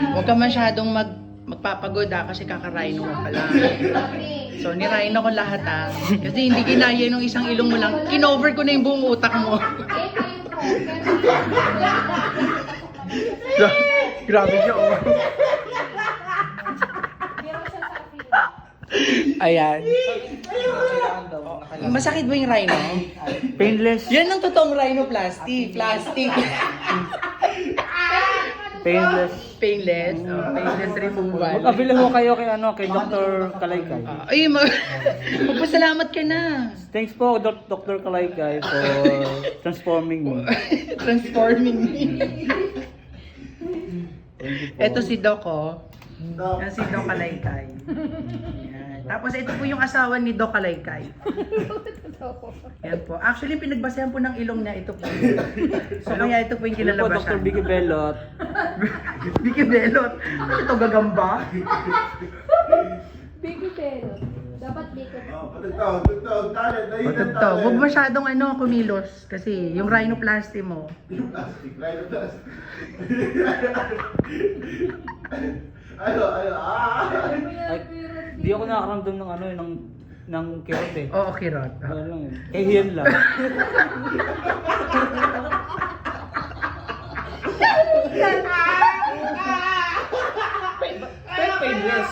Huwag ka masyadong magpapagod kasi kakaraino mo pala. So, niraino ko lahat Kasi hindi kinaya nung isang ilong mo lang. Kinover ko na yung buong utak mo. Grabe siya, Ayan. Masakit ba yung rhino? Painless. Yan ang totoong rhinoplasty. Plastic. Painless. Painless. Painless removal. Mag-avail ho kayo kay Dr. Kalaykay. Magpasalamat ka na. Thanks po Dr. Kalaykay for transforming me. Transforming me. Thank you po. Ito si Doc, Yan si Doc Kalaykay. Yan. Tapos ito po yung asawa ni Doc Kalaykay. Yan po. Actually, pinagbasehan po ng ilong niya. Ito po. So, kaya ito po yung Hello po, Dr. kinalabasan. Vicky Belot. Vicky Belot. Ano ito, gagamba? Big pero. Dapat big. Patugtog. Huwag masyadong kumilos. Kasi yung rhinoplasty mo. Ay, di ako nakakaramdam ng kirot eh. Oo, kirot. Wala lang yun. Kahiyan lang. Painless.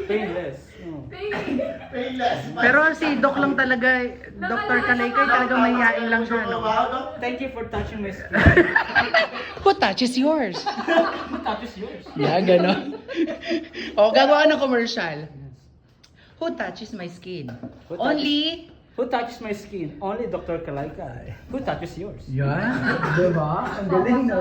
Painless. Pero si Doc lang talaga, Dr. Kalaykay, talaga mahihain lang siya, Thank you for touching my skin. Who touches yours? Who touches yours? Yeah, gano'n. Gagawa ng commercial. Who touches my skin? Who touches- Only... Who touches my skin? Only Dr. Kalaykay. Who touches yours? Yan. Diba? Ang galing, no?